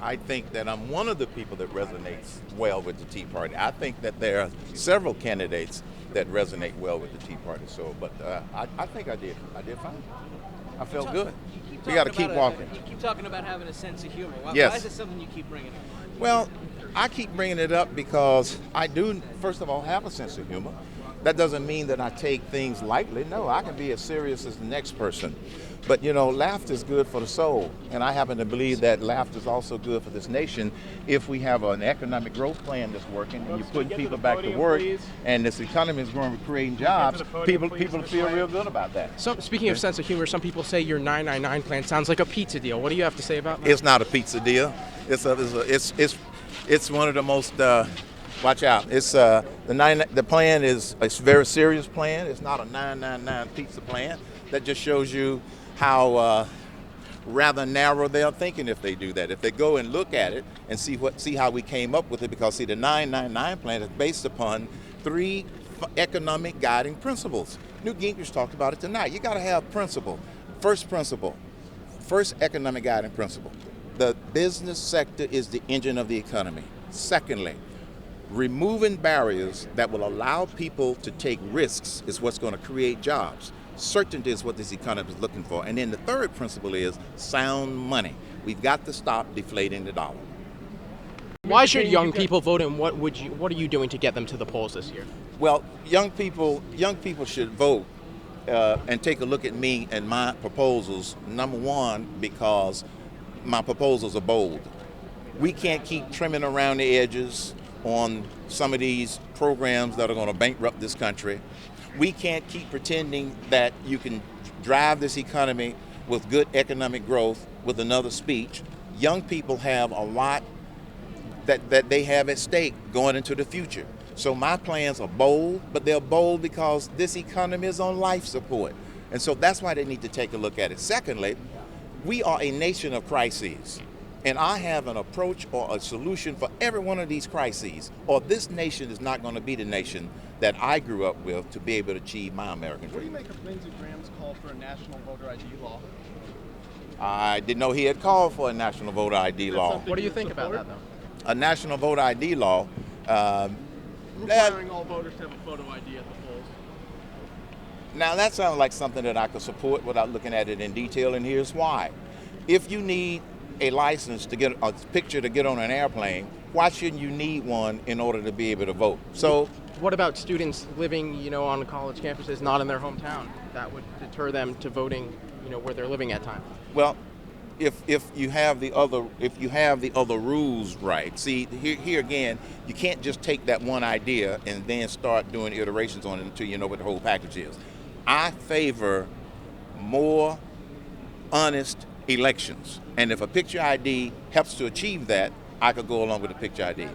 I think that I'm one of the people that resonates well with the Tea Party. I think that there are several candidates that resonate well with the Tea Party. So, but I think I did. I did fine. I felt good. We got to keep walking. You keep talking about having a sense of humor. Yes. Why is it something you keep bringing up? Well, I keep bringing it up because I do, first of all, have a sense of humor. That doesn't mean that I take things lightly. No, I can be as serious as the next person. But you know, laughter is good for the soul. And I happen to believe that laughter is also good for this nation if we have an economic growth plan that's working and you're putting people back to work and this economy is growing, creating jobs, people feel real good about that. So, speaking of sense of humor, some people say your 999 plan sounds like a pizza deal. What do you have to say about that? It's not a pizza deal. It's one of the most watch out. It's the plan is a very serious plan. It's not a 999 pizza plan. That just shows you how rather narrow they're thinking if they do that. If they go and look at it and see how we came up with it, because see, the 999 plan is based upon three economic guiding principles. Newt Gingrich talked about it tonight. You got to have principle. First economic guiding principle. The business sector is the engine of the economy. Secondly, removing barriers that will allow people to take risks is what's going to create jobs. Certainty is what this economy is looking for. And then the third principle is sound money. We've got to stop deflating the dollar. Why should young people vote, and what are you doing to get them to the polls this year? Well, young people should vote and take a look at me and my proposals. Number one, because my proposals are bold. We can't keep trimming around the edges on some of these programs that are going to bankrupt this country. We can't keep pretending that you can drive this economy with good economic growth with another speech. Young people have a lot that they have at stake going into the future. So my plans are bold, but they're bold because this economy is on life support. And so that's why they need to take a look at it. Secondly, we are a nation of crises. And I have an approach or a solution for every one of these crises, or this nation is not going to be the nation that I grew up with to be able to achieve my American What do you dream. make of Lindsey Graham's call for a national voter ID law? I didn't know he had called for a national voter ID law. What do you think about that, though? A national voter ID law. Requiring all voters to have a photo ID at the polls. Now that sounds like something that I could support without looking at it in detail, and here's why. If you need a license to get a picture to get on an airplane, why shouldn't you need one in order to be able to vote? So What about students living, on college campuses, not in their hometown? That would deter them to voting, where they're living at times. well, if you have the other rules right. See, here again, you can't just take that one idea and then start doing iterations on it until you know what the whole package is. I favor more honest elections. And if a picture ID helps to achieve that, I could go along with a picture ID.